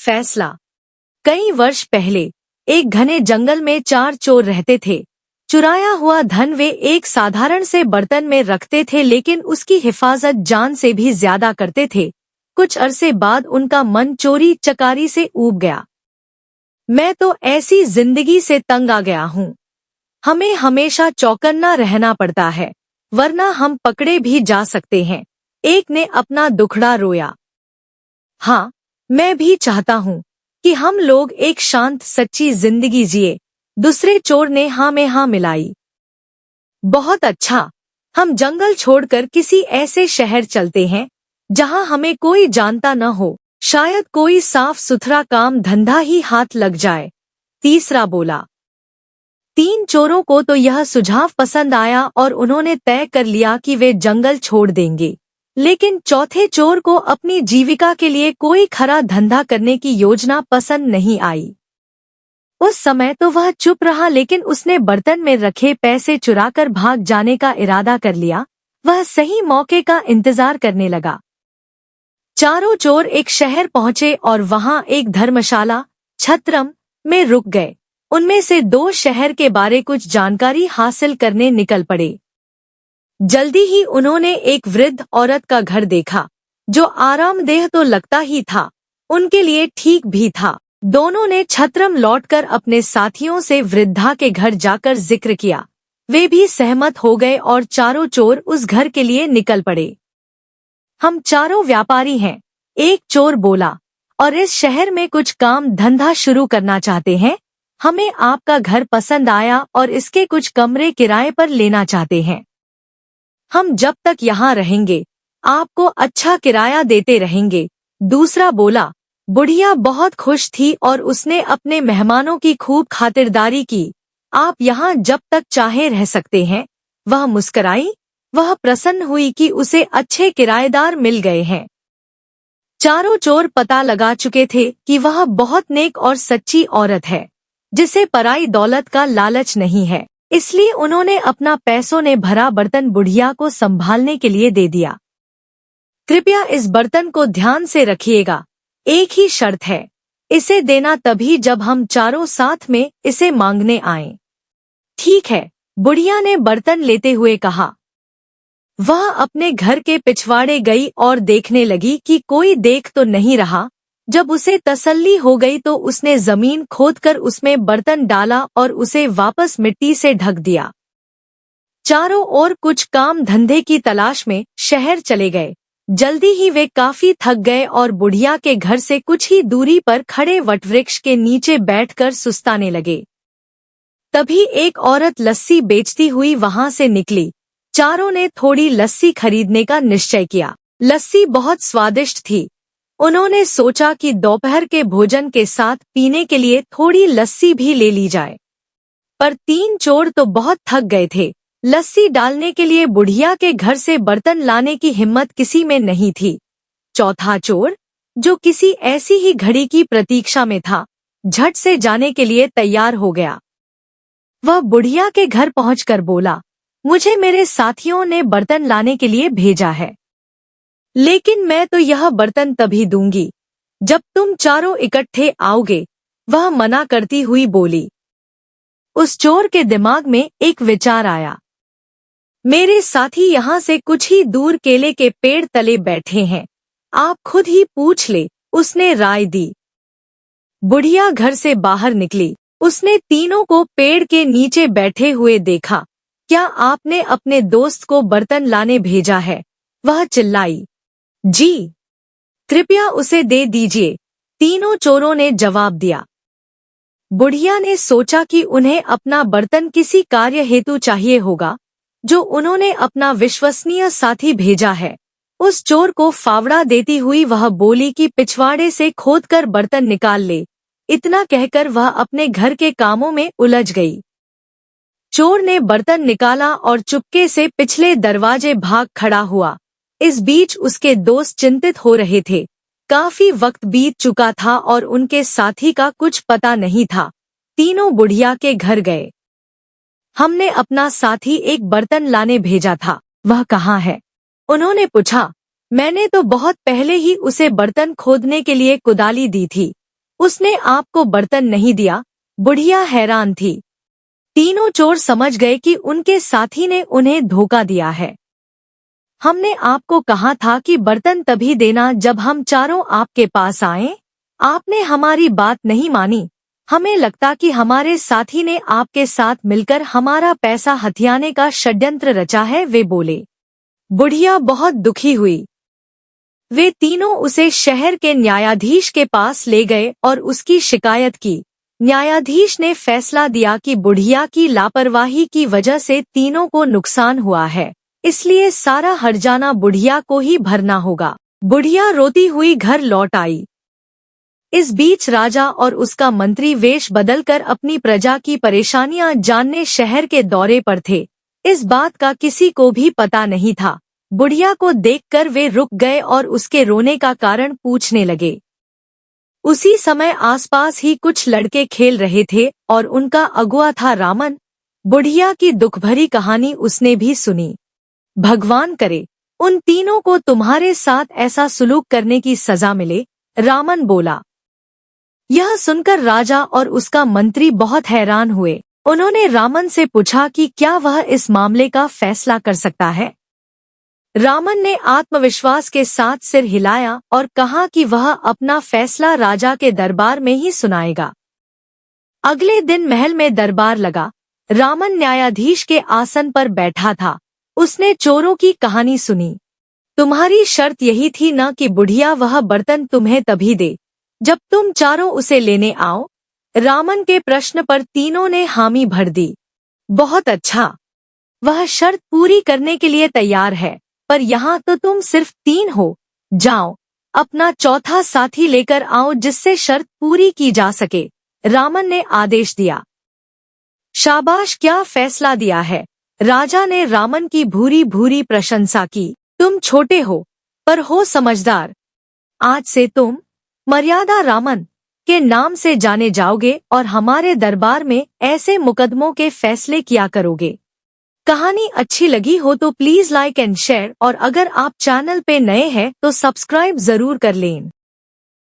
फैसला। कई वर्ष पहले एक घने जंगल में 4 चोर रहते थे। चुराया हुआ धन वे एक साधारण से बर्तन में रखते थे, लेकिन उसकी हिफाजत जान से भी ज्यादा करते थे। कुछ अरसे बाद उनका मन चोरी चकारी से ऊब गया। मैं तो ऐसी जिंदगी से तंग आ गया हूँ। हमें हमेशा चौकन्ना रहना पड़ता है, वरना हम पकड़े भी जा सकते हैं। एक ने अपना दुखड़ा रोया। हाँ, मैं भी चाहता हूँ कि हम लोग एक शांत सच्ची जिंदगी जिए। दूसरे चोर ने हाँ में हाँ मिलाई। बहुत अच्छा, हम जंगल छोड़कर किसी ऐसे शहर चलते हैं जहाँ हमें कोई जानता न हो। शायद कोई साफ सुथरा काम धंधा ही हाथ लग जाए। तीसरा बोला। 3 चोरों को तो यह सुझाव पसंद आया और उन्होंने तय कर लिया कि वे जंगल छोड़ देंगे। लेकिन चौथे चोर को अपनी जीविका के लिए कोई खरा धंधा करने की योजना पसंद नहीं आई। उस समय तो वह चुप रहा, लेकिन उसने बर्तन में रखे पैसे चुराकर भाग जाने का इरादा कर लिया। वह सही मौके का इंतजार करने लगा। चारों चोर एक शहर पहुंचे और वहां एक धर्मशाला छत्रम में रुक गए। उनमें से 2 शहर के बारे कुछ जानकारी हासिल करने निकल पड़े। जल्दी ही उन्होंने एक वृद्ध औरत का घर देखा, जो आरामदेह तो लगता ही था, उनके लिए ठीक भी था। दोनों ने छत्रम लौटकर अपने साथियों से वृद्धा के घर जाकर जिक्र किया। वे भी सहमत हो गए और चारों चोर उस घर के लिए निकल पड़े। हम चारों व्यापारी हैं, एक चोर बोला, और इस शहर में कुछ काम धंधा शुरू करना चाहते हैं। हमें आपका घर पसंद आया और इसके कुछ कमरे किराए पर लेना चाहते हैं। हम जब तक यहाँ रहेंगे आपको अच्छा किराया देते रहेंगे। दूसरा बोला। बुढ़िया बहुत खुश थी और उसने अपने मेहमानों की खूब खातिरदारी की। आप यहाँ जब तक चाहे रह सकते हैं। वह मुस्कराई। वह प्रसन्न हुई कि उसे अच्छे किराएदार मिल गए हैं। चारों चोर पता लगा चुके थे कि वह बहुत नेक और सच्ची औरत है, जिसे पराई दौलत का लालच नहीं है। इसलिए उन्होंने अपना पैसों ने भरा बर्तन बुढ़िया को संभालने के लिए दे दिया। कृपया इस बर्तन को ध्यान से रखिएगा। एक ही शर्त है, इसे देना तभी जब हम चारों साथ में इसे मांगने आएं। ठीक है, बुढ़िया ने बर्तन लेते हुए कहा। वह अपने घर के पिछवाड़े गई और देखने लगी कि कोई देख तो नहीं रहा। जब उसे तसल्ली हो गई तो उसने जमीन खोदकर उसमें बर्तन डाला और उसे वापस मिट्टी से ढक दिया। चारों ओर कुछ काम धंधे की तलाश में शहर चले गए। जल्दी ही वे काफी थक गए और बुढ़िया के घर से कुछ ही दूरी पर खड़े वटवृक्ष के नीचे बैठकर सुस्ताने लगे। तभी एक औरत लस्सी बेचती हुई वहां से निकली। चारों ने थोड़ी लस्सी खरीदने का निश्चय किया। लस्सी बहुत स्वादिष्ट थी। उन्होंने सोचा कि दोपहर के भोजन के साथ पीने के लिए थोड़ी लस्सी भी ले ली जाए। पर 3 चोर तो बहुत थक गए थे। लस्सी डालने के लिए बुढ़िया के घर से बर्तन लाने की हिम्मत किसी में नहीं थी। चौथा चोर, जो किसी ऐसी ही घड़ी की प्रतीक्षा में था, झट से जाने के लिए तैयार हो गया। वह बुढ़िया के घर पहुंचकर बोला, मुझे मेरे साथियों ने बर्तन लाने के लिए भेजा है, लेकिन मैं तो यह बर्तन तभी दूंगी जब तुम चारों इकट्ठे आओगे। वह मना करती हुई बोली। उस चोर के दिमाग में एक विचार आया। मेरे साथी यहाँ से कुछ ही दूर केले के पेड़ तले बैठे हैं, आप खुद ही पूछ ले, उसने राय दी। बुढ़िया घर से बाहर निकली। उसने तीनों को पेड़ के नीचे बैठे हुए देखा। क्या आपने अपने दोस्त को बर्तन लाने भेजा है? वह चिल्लाई। जी, कृपया उसे दे दीजिए, तीनों चोरों ने जवाब दिया। बुढ़िया ने सोचा कि उन्हें अपना बर्तन किसी कार्य हेतु चाहिए होगा, जो उन्होंने अपना विश्वसनीय साथी भेजा है। उस चोर को फावड़ा देती हुई वह बोली कि पिछवाड़े से खोदकर बर्तन निकाल ले। इतना कहकर वह अपने घर के कामों में उलझ गई। चोर ने बर्तन निकाला और चुपके से पिछले दरवाजे भाग खड़ा हुआ। इस बीच उसके दोस्त चिंतित हो रहे थे। काफी वक्त बीत चुका था और उनके साथी का कुछ पता नहीं था। तीनों बुढ़िया के घर गए। हमने अपना साथी एक बर्तन लाने भेजा था, वह कहाँ है? उन्होंने पूछा। मैंने तो बहुत पहले ही उसे बर्तन खोदने के लिए कुदाली दी थी, उसने आपको बर्तन नहीं दिया। बुढ़िया हैरान थी। तीनों चोर समझ गए कि उनके साथी ने उन्हें धोखा दिया है। हमने आपको कहा था कि बर्तन तभी देना जब हम चारों आपके पास आएं। आपने हमारी बात नहीं मानी। हमें लगता कि हमारे साथी ने आपके साथ मिलकर हमारा पैसा हथियाने का षड्यंत्र रचा है, वे बोले। बुढ़िया बहुत दुखी हुई। वे तीनों उसे शहर के न्यायाधीश के पास ले गए और उसकी शिकायत की। न्यायाधीश ने फैसला दिया कि बुढ़िया की लापरवाही की वजह से तीनों को नुकसान हुआ है, इसलिए सारा हर्जाना बुढ़िया को ही भरना होगा। बुढ़िया रोती हुई घर लौट आई। इस बीच राजा और उसका मंत्री वेश बदलकर अपनी प्रजा की परेशानियां जानने शहर के दौरे पर थे। इस बात का किसी को भी पता नहीं था। बुढ़िया को देखकर वे रुक गए और उसके रोने का कारण पूछने लगे। उसी समय आसपास ही कुछ लड़के खेल रहे थे और उनका अगुआ था रामन। बुढ़िया की दुखभरी कहानी उसने भी सुनी। भगवान करे उन तीनों को तुम्हारे साथ ऐसा सुलूक करने की सजा मिले, रामन बोला। यह सुनकर राजा और उसका मंत्री बहुत हैरान हुए। उन्होंने रामन से पूछा कि क्या वह इस मामले का फैसला कर सकता है। रामन ने आत्मविश्वास के साथ सिर हिलाया और कहा कि वह अपना फैसला राजा के दरबार में ही सुनाएगा। अगले दिन महल में दरबार लगा। रामन न्यायाधीश के आसन पर बैठा था। उसने चोरों की कहानी सुनी। तुम्हारी शर्त यही थी न कि बुढ़िया वह बर्तन तुम्हें तभी दे जब तुम चारों उसे लेने आओ। रामन के प्रश्न पर तीनों ने हामी भर दी। बहुत अच्छा, वह शर्त पूरी करने के लिए तैयार है, पर यहाँ तो तुम सिर्फ 3 हो। जाओ, अपना चौथा साथी लेकर आओ जिससे शर्त पूरी की जा सके, रामन ने आदेश दिया। शाबाश, क्या फैसला दिया है, राजा ने रामन की भूरी भूरी प्रशंसा की। तुम छोटे हो पर हो समझदार। आज से तुम मर्यादा रामन के नाम से जाने जाओगे और हमारे दरबार में ऐसे मुकदमों के फैसले किया करोगे। कहानी अच्छी लगी हो तो प्लीज लाइक एंड शेयर, और अगर आप चैनल पे नए हैं तो सब्सक्राइब जरूर कर लें।